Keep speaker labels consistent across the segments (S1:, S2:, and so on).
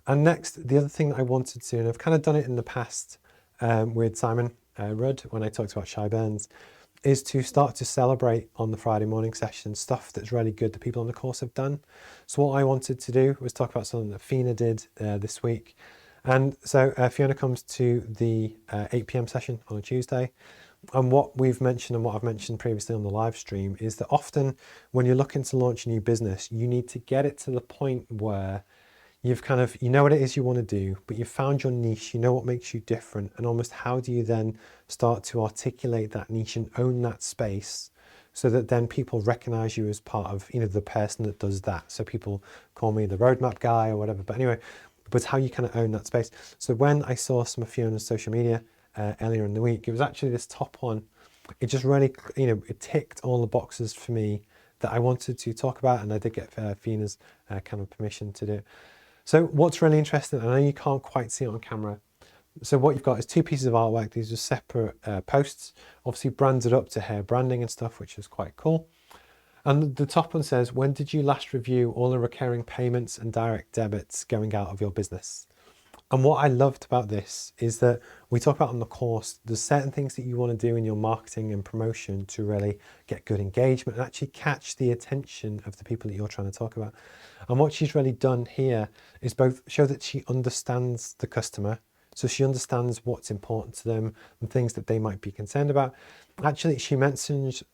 S1: And next, the other thing that I wanted to, and I've kind of done it in the past with Simon Rudd when I talked about Shy Burns, is to start to celebrate on the Friday morning session stuff that's really good that people on the course have done. So what I wanted to do was talk about something that Fiona did this week. And so Fiona comes to the 8 p.m. session on a Tuesday. And what we've mentioned and what I've mentioned previously on the live stream is that often when you're looking to launch a new business, you need to get it to the point where you've kind of, you know what it is you want to do, but you've found your niche, you know what makes you different, and almost how do you then start to articulate that niche and own that space so that then people recognize you as part of, the person that does that. So people call me the roadmap guy or whatever, but anyway, but how you kind of own that space. So when I saw some of Fiona's social media earlier in the week, it was actually this top one. It just really, it ticked all the boxes for me that I wanted to talk about, and I did get Fiona's kind of permission to do it. So what's really interesting, I know you can't quite see it on camera. So what you've got is two pieces of artwork. These are separate posts, obviously branded up to hair branding and stuff, which is quite cool. And the top one says, when did you last review all the recurring payments and direct debits going out of your business? And what I loved about this is that we talk about on the course, there's certain things that you want to do in your marketing and promotion to really get good engagement and actually catch the attention of the people that you're trying to talk about. And what she's really done here is both show that she understands the customer, so she understands what's important to them and things that they might be concerned about. Actually, she mentions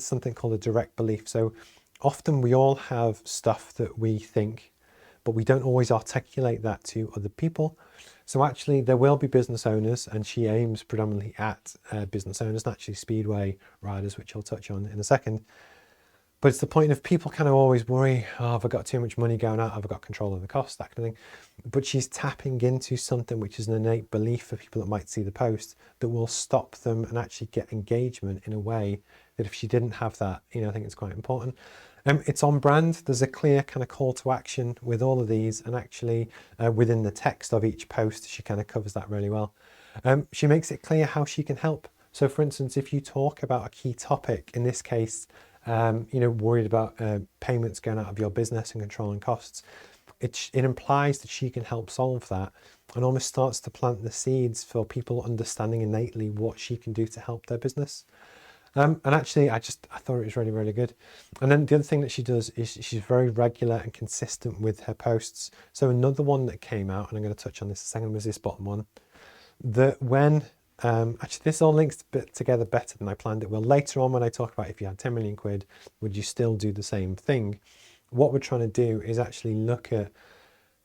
S1: something called a direct belief. So often we all have stuff that we think, but we don't always articulate that to other people. So actually there will be business owners, and she aims predominantly at business owners, and actually speedway riders, which I'll touch on in a second. But it's the point of people kind of always worry, oh, have I got too much money going out? Have I got control of the cost? That kind of thing. But she's tapping into something which is an innate belief for people that might see the post that will stop them and actually get engagement in a way that if she didn't have that, I think it's quite important. It's on brand. There's a clear kind of call to action with all of these, and actually within the text of each post, she kind of covers that really well. She makes it clear how she can help. So for instance, if you talk about a key topic, in this case, worried about payments going out of your business and controlling costs, it implies that she can help solve that, and almost starts to plant the seeds for people understanding innately what she can do to help their business. And actually, I thought it was really, really good. And then the other thing that she does is she's very regular and consistent with her posts. So another one that came out, and I'm going to touch on this in a second, was this bottom one. That when, actually this all links together better than I planned it will. Later on when I talk about if you had 10 million quid, would you still do the same thing? What we're trying to do is actually look at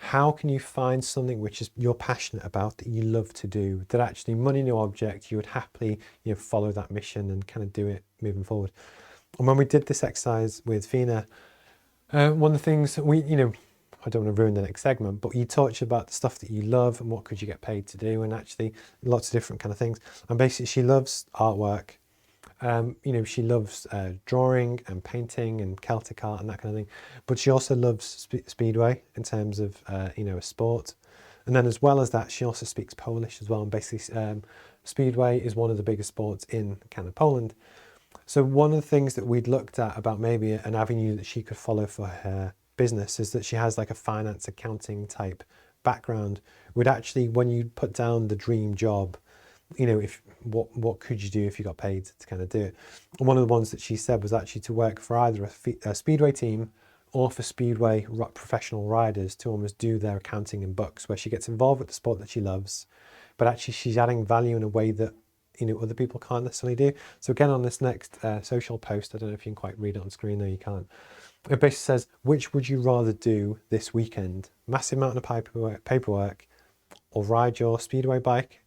S1: how can you find something which is you're passionate about, that you love to do, that actually money no object, you would happily follow that mission and kind of do it moving forward. And when we did this exercise with Fina, one of the things we, I don't want to ruin the next segment, but you talked about the stuff that you love and what could you get paid to do, and actually lots of different kind of things. And basically she loves artwork. She loves drawing and painting and Celtic art and that kind of thing, but she also loves speedway in terms of a sport. And then as well as that, she also speaks Polish as well, and basically speedway is one of the biggest sports in kind of Poland. So one of the things that we'd looked at about maybe an avenue that she could follow for her business is that she has like a finance accounting type background. Would actually, when you put down the dream job, if what could you do if you got paid to kind of do it? And one of the ones that she said was actually to work for either a speedway team or for speedway professional riders to almost do their accounting and books, where she gets involved with the sport that she loves, but actually she's adding value in a way that other people can't necessarily do. So again, on this next social post, I don't know if you can quite read it on screen. No, you can't. It basically says, which would you rather do this weekend? Massive amount of paperwork or ride your speedway bike?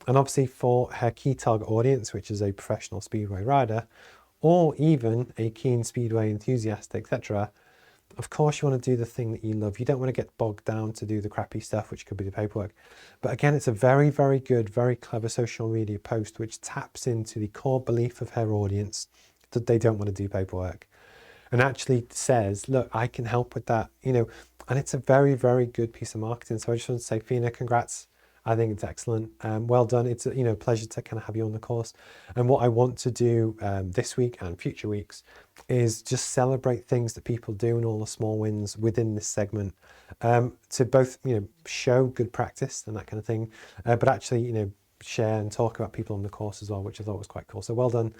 S1: And obviously for her key target audience, which is a professional speedway rider, or even a keen speedway enthusiast, etc., of course you want to do the thing that you love. You don't want to get bogged down to do the crappy stuff, which could be the paperwork. But again, it's a very, very good, very clever social media post, which taps into the core belief of her audience that they don't want to do paperwork, and actually says, look, I can help with that, and it's a very, very good piece of marketing. So I just want to say, Fina, congrats. I think it's excellent. Well done. It's a pleasure to kind of have you on the course. And what I want to do this week and future weeks is just celebrate things that people do and all the small wins within this segment, to both show good practice and that kind of thing, but actually share and talk about people on the course as well, which I thought was quite cool. So well done.